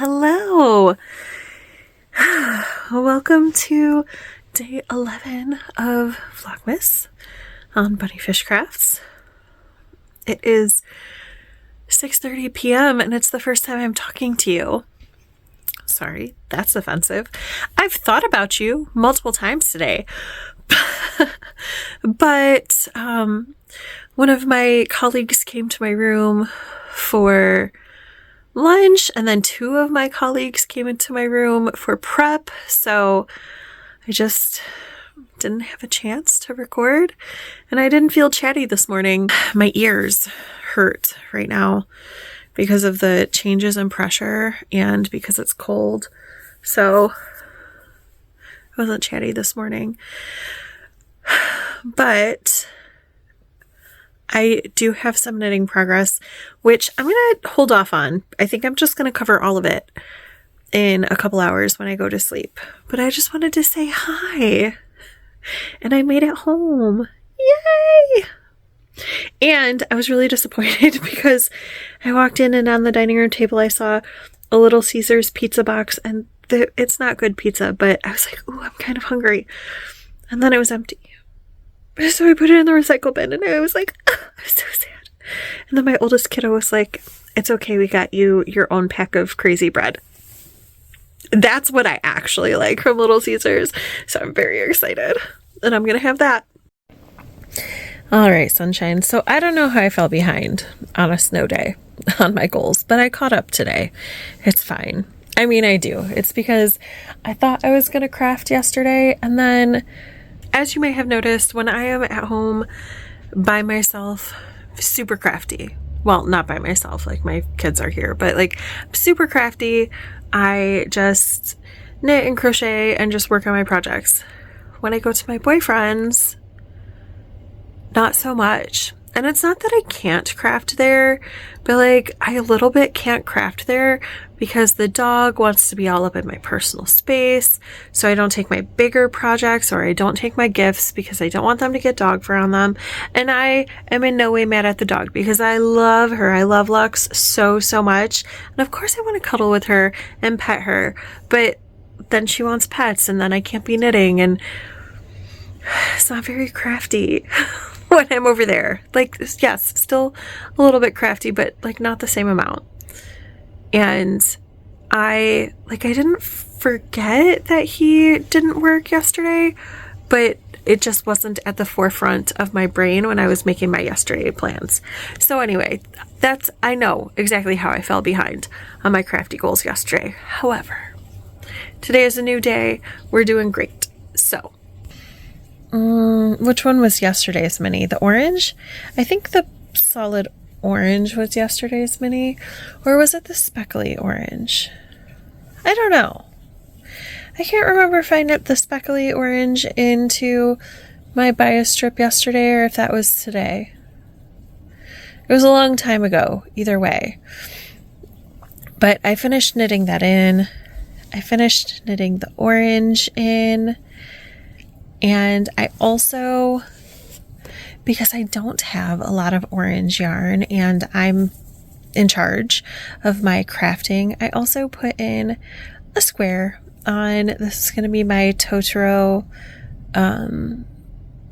Hello! Welcome to day 11 of Vlogmas on Bunnyfish Crafts. It is 6:30 p.m. and it's the first time I'm talking to you. Sorry, that's offensive. I've thought about you multiple times today. But one of my colleagues came to my room for lunch, and then two of my colleagues came into my room for prep, so I just didn't have a chance to record, and I didn't feel chatty this morning. My ears hurt right now because of the changes in pressure and because it's cold, so I wasn't chatty this morning. But I do have some knitting progress, which I'm going to hold off on. I think I'm just going to cover all of it in a couple hours when I go to sleep. But I just wanted to say hi. And I made it home. Yay! And I was really disappointed because I walked in and on the dining room table I saw a Little Caesars pizza box, and it's not good pizza, but I was like, ooh, I'm kind of hungry. And then it was empty. So I put it in the recycle bin, and I was like, oh, I'm so sad. And then my oldest kiddo was like, it's okay, we got you your own pack of crazy bread. That's what I actually like from Little Caesars. So I'm very excited. And I'm going to have that. All right, sunshine. So I don't know how I fell behind on a snow day on my goals, but I caught up today. It's fine. I mean, I do. It's because I thought I was going to craft yesterday, and then, as you may have noticed, when I am at home by myself, super crafty. Well, not by myself, like my kids are here, but like super crafty. I just knit and crochet and just work on my projects. When I go to my boyfriend's, not so much. And it's not that I can't craft there, but like I a little bit can't craft there because the dog wants to be all up in my personal space. So I don't take my bigger projects, or I don't take my gifts because I don't want them to get dog fur on them. And I am in no way mad at the dog because I love her. I love Lux so much. And of course I want to cuddle with her and pet her, but then she wants pets and then I can't be knitting, and it's not very crafty. When I'm over there, like, yes, still a little bit crafty, but like not the same amount. And I didn't forget that he didn't work yesterday, but it just wasn't at the forefront of my brain when I was making my yesterday plans. So anyway, I know exactly how I fell behind on my crafty goals yesterday. However, today is a new day. We're doing great. So which one was yesterday's mini? The orange? I think the solid orange was yesterday's mini. Or was it the speckly orange? I don't know. I can't remember if I knit the speckly orange into my bias strip yesterday or if that was today. It was a long time ago, either way. But I finished knitting that in. I finished knitting the orange in. And I also, because I don't have a lot of orange yarn and I'm in charge of my crafting, I also put in a square on, this is going to be my Totoro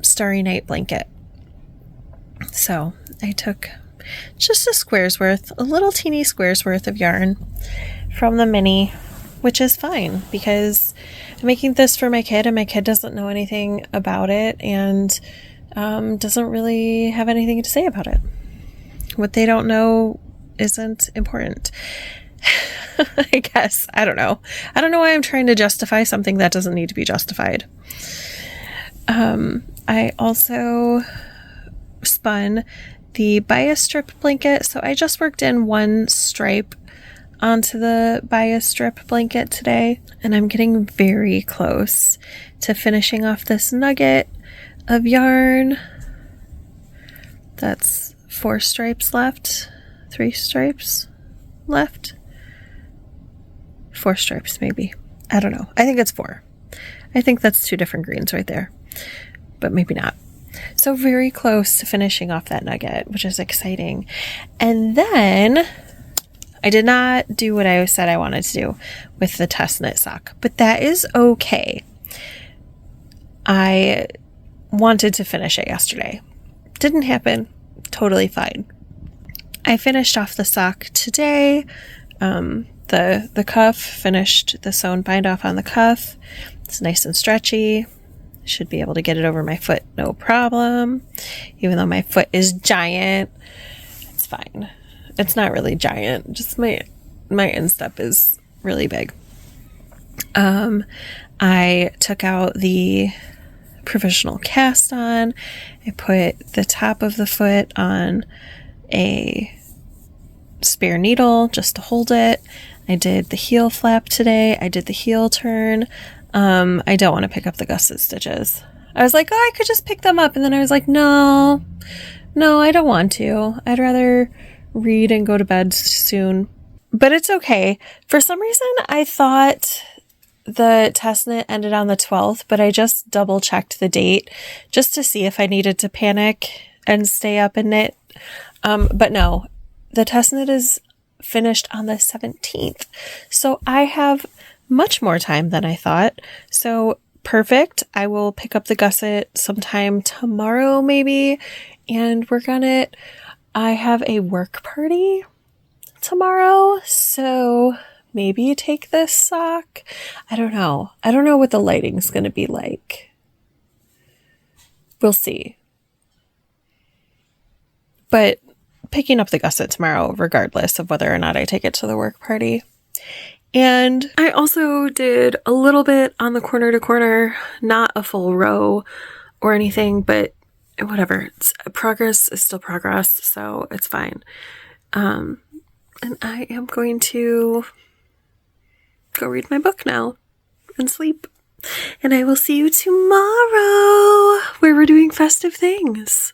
Starry Night blanket. So I took just a square's worth, a little teeny square's worth of yarn from the mini, which is fine because I'm making this for my kid and my kid doesn't know anything about it and doesn't really have anything to say about it. What they don't know isn't important. I guess. I don't know. I don't know why I'm trying to justify something that doesn't need to be justified. I also spun the bias strip blanket. So I just worked in one stripe onto the bias strip blanket today, and I'm getting very close to finishing off this nugget of yarn. That's 4 stripes left, 3 stripes left, 4 stripes maybe. I don't know. I think it's 4. I think that's 2 different greens right there, but maybe not. So very close to finishing off that nugget, which is exciting. And then I did not do what I said I wanted to do with the test knit sock, but that is okay. I wanted to finish it yesterday. Didn't happen. Totally fine. I finished off the sock today. The cuff, finished the sewn bind off on the cuff. It's nice and stretchy. Should be able to get it over my foot, no problem. Even though my foot is giant, it's fine. It's not really giant, just my instep is really big. I took out the provisional cast on. I put the top of the foot on a spare needle just to hold it. I did the heel flap today. I did the heel turn. I don't want to pick up the gusset stitches. I was like, oh, I could just pick them up. And then I was like, no, I don't want to. I'd rather read and go to bed soon. But it's okay. For some reason, I thought the test knit ended on the 12th, but I just double checked the date just to see if I needed to panic and stay up and knit. But no, the test knit is finished on the 17th. So I have much more time than I thought. So perfect. I will pick up the gusset sometime tomorrow maybe and work on it. I have a work party tomorrow, so maybe take this sock. I don't know. I don't know what the lighting's going to be like. We'll see. But picking up the gusset tomorrow, regardless of whether or not I take it to the work party. And I also did a little bit on the corner to corner, not a full row or anything, but whatever. Progress is still progress, so it's fine. And I am going to go read my book now and sleep. And I will see you tomorrow where we're doing festive things.